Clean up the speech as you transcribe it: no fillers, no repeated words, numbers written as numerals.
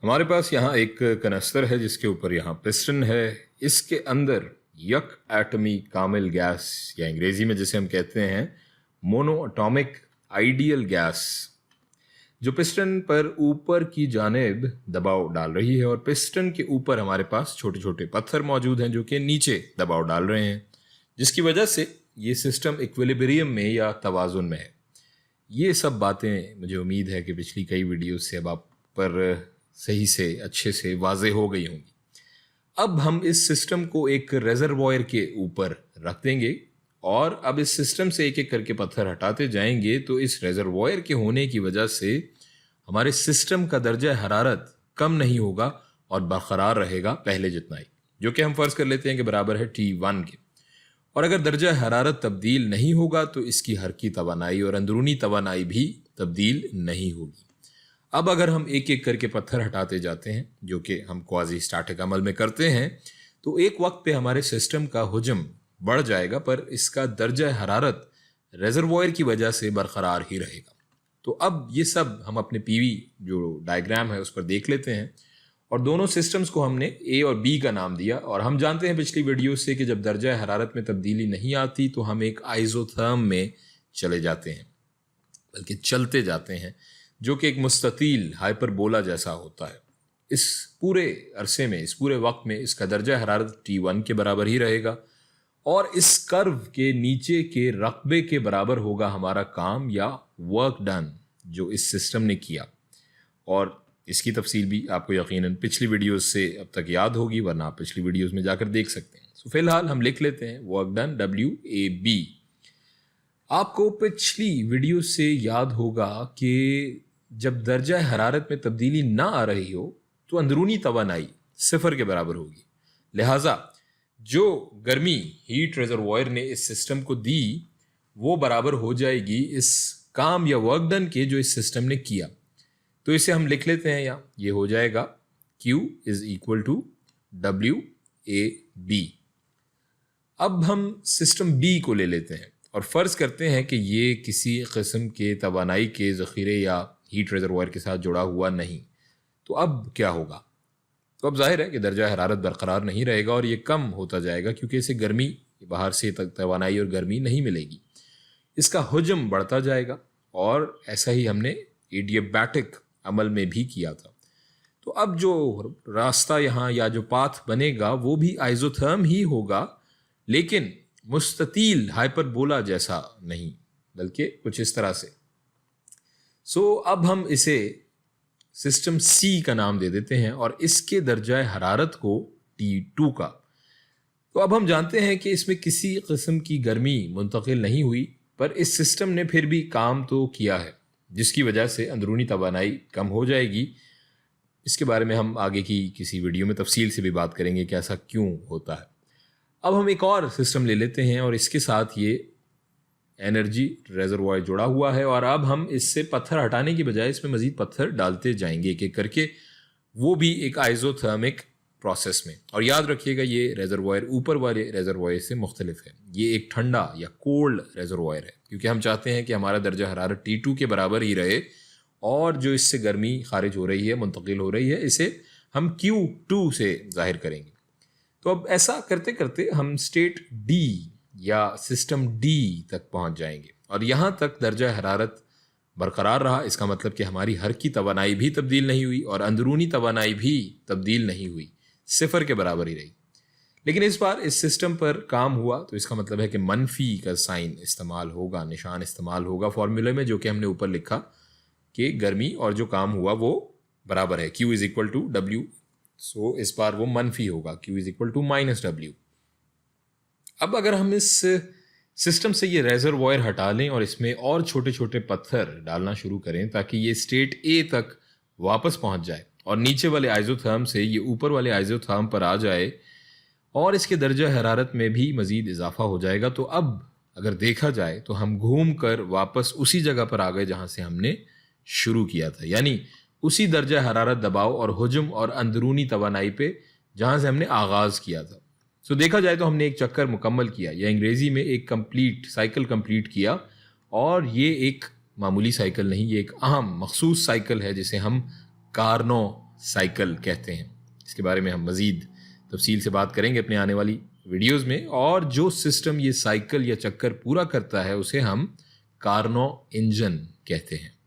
ہمارے پاس یہاں ایک کنستر ہے جس کے اوپر یہاں پسٹن ہے. اس کے اندر یک ایٹمی کامل گیس یا انگریزی میں جسے ہم کہتے ہیں مونو اٹامک آئیڈیل گیس جو پسٹن پر اوپر کی جانب دباؤ ڈال رہی ہے، اور پسٹن کے اوپر ہمارے پاس چھوٹے چھوٹے پتھر موجود ہیں جو کہ نیچے دباؤ ڈال رہے ہیں، جس کی وجہ سے یہ سسٹم ایکویلیبریم میں یا توازن میں ہے. یہ سب باتیں مجھے امید ہے کہ پچھلی کئی ویڈیوز سے اب آپ پر صحیح سے اچھے سے واضح ہو گئی ہوں گی. اب ہم اس سسٹم کو ایک ریزروائر کے اوپر رکھ دیں گے، اور اب اس سسٹم سے ایک ایک کر کے پتھر ہٹاتے جائیں گے تو اس ریزروائر کے ہونے کی وجہ سے ہمارے سسٹم کا درجہ حرارت کم نہیں ہوگا اور برقرار رہے گا پہلے جتنا ہی، جو کہ ہم فرض کر لیتے ہیں کہ برابر ہے T1 کے. اور اگر درجہ حرارت تبدیل نہیں ہوگا تو اس کی حرکی توانائی اور اندرونی توانائی بھی تبدیل نہیں ہوگی. اب اگر ہم ایک ایک کر کے پتھر ہٹاتے جاتے ہیں، جو کہ ہم کوازی اسٹیٹک عمل میں کرتے ہیں، تو ایک وقت پہ ہمارے سسٹم کا حجم بڑھ جائے گا، پر اس کا درجہ حرارت ریزروائر کی وجہ سے برقرار ہی رہے گا. تو اب یہ سب ہم اپنے پی وی جو ڈائیگرام ہے اس پر دیکھ لیتے ہیں، اور دونوں سسٹمز کو ہم نے اے اور بی کا نام دیا. اور ہم جانتے ہیں پچھلی ویڈیو سے کہ جب درجہ حرارت میں تبدیلی نہیں آتی تو ہم ایک آئزوتھرم میں چلے جاتے ہیں، بلکہ چلتے جاتے ہیں، جو کہ ایک مستطیل ہائپربولا جیسا ہوتا ہے. اس پورے عرصے میں، اس پورے وقت میں اس کا درجہ حرارت T1 کے برابر ہی رہے گا، اور اس کرو کے نیچے کے رقبے کے برابر ہوگا ہمارا کام یا ورک ڈن جو اس سسٹم نے کیا. اور اس کی تفصیل بھی آپ کو یقیناً پچھلی ویڈیوز سے اب تک یاد ہوگی، ورنہ آپ پچھلی ویڈیوز میں جا کر دیکھ سکتے ہیں. فی الحال ہم لکھ لیتے ہیں ورک ڈن WAB. آپ کو پچھلی ویڈیو سے یاد ہوگا کہ جب درجہ حرارت میں تبدیلی نہ آ رہی ہو تو اندرونی توانائی 0 کے برابر ہوگی. لہٰذا جو گرمی ہیٹ ریزروائر نے اس سسٹم کو دی وہ برابر ہو جائے گی اس کام یا ورک ڈن کے جو اس سسٹم نے کیا. تو اسے ہم لکھ لیتے ہیں، یہاں یہ ہو جائے گا Q = WAB. اب ہم سسٹم B کو لے لیتے ہیں اور فرض کرتے ہیں کہ یہ کسی قسم کے توانائی کے ذخیرے یا ہیٹ ریزروائر کے ساتھ جڑا ہوا نہیں. تو اب کیا ہوگا؟ تو اب ظاہر ہے کہ درجہ حرارت برقرار نہیں رہے گا اور یہ کم ہوتا جائے گا، کیونکہ اسے گرمی باہر سے توانائی اور گرمی نہیں ملے گی. اس کا حجم بڑھتا جائے گا، اور ایسا ہی ہم نے ایڈیابیٹک عمل میں بھی کیا تھا. تو اب جو راستہ یہاں یا جو پاتھ بنے گا وہ بھی آئزوتھرم ہی ہوگا، لیکن مستطیل ہائپربولا جیسا نہیں، بلکہ کچھ اس طرح سے. اب ہم اسے سسٹم C کا نام دے دیتے ہیں اور اس کے درجہ حرارت کو T2 کا. تو اب ہم جانتے ہیں کہ اس میں کسی قسم کی گرمی منتقل نہیں ہوئی، پر اس سسٹم نے پھر بھی کام تو کیا ہے، جس کی وجہ سے اندرونی توانائی کم ہو جائے گی. اس کے بارے میں ہم آگے کی کسی ویڈیو میں تفصیل سے بھی بات کریں گے کہ ایسا کیوں ہوتا ہے. اب ہم ایک اور سسٹم لے لیتے ہیں اور اس کے ساتھ یہ انرجی ریزروائر جڑا ہوا ہے، اور اب ہم اس سے پتھر ہٹانے کی بجائے اس میں مزید پتھر ڈالتے جائیں گے ایک ایک کر کے، وہ بھی ایک آئزوتھرمک پروسیس میں. اور یاد رکھیے گا یہ ریزروائر اوپر والے ریزروائر سے مختلف ہے. یہ ایک ٹھنڈا یا کولڈ ریزروائر ہے، کیونکہ ہم چاہتے ہیں کہ ہمارا درجہ حرارت T2 کے برابر ہی رہے، اور جو اس سے گرمی خارج ہو رہی ہے، منتقل ہو رہی ہے، اسے ہم Q2 سے ظاہر کریں گے. تو اب ایسا کرتے کرتے ہم اسٹیٹ D یا سسٹم D تک پہنچ جائیں گے، اور یہاں تک درجہ حرارت برقرار رہا. اس کا مطلب کہ ہماری ہر کی توانائی بھی تبدیل نہیں ہوئی اور اندرونی توانائی بھی تبدیل نہیں ہوئی، 0 کے برابر ہی رہی. لیکن اس بار اس سسٹم پر کام ہوا تو اس کا مطلب ہے کہ منفی کا سائن استعمال ہوگا، نشان استعمال ہوگا فارمولے میں، جو کہ ہم نے اوپر لکھا کہ گرمی اور جو کام ہوا وہ برابر ہے Q = W. اس بار وہ منفی ہوگا Q = -W. اب اگر ہم اس سسٹم سے یہ ریزروائر ہٹا لیں اور اس میں اور چھوٹے چھوٹے پتھر ڈالنا شروع کریں تاکہ یہ اسٹیٹ A تک واپس پہنچ جائے اور نیچے والے آئزوتھرم سے یہ اوپر والے آئزوتھرم پر آ جائے اور اس کے درجہ حرارت میں بھی مزید اضافہ ہو جائے گا، تو اب اگر دیکھا جائے تو ہم گھوم کر واپس اسی جگہ پر آ گئے جہاں سے ہم نے شروع کیا تھا، یعنی اسی درجہ حرارت، دباؤ اور حجم اور اندرونی توانائی پہ جہاں سے ہم نے آغاز کیا تھا. دیکھا جائے تو ہم نے ایک چکر مکمل کیا، یا انگریزی میں ایک سائیکل کمپلیٹ کیا. اور یہ ایک معمولی سائیکل نہیں، یہ ایک اہم مخصوص سائیکل ہے جسے ہم کارنو سائیکل کہتے ہیں. اس کے بارے میں ہم مزید تفصیل سے بات کریں گے اپنے آنے والی ویڈیوز میں. اور جو سسٹم یہ سائیکل یا چکر پورا کرتا ہے اسے ہم کارنو انجن کہتے ہیں.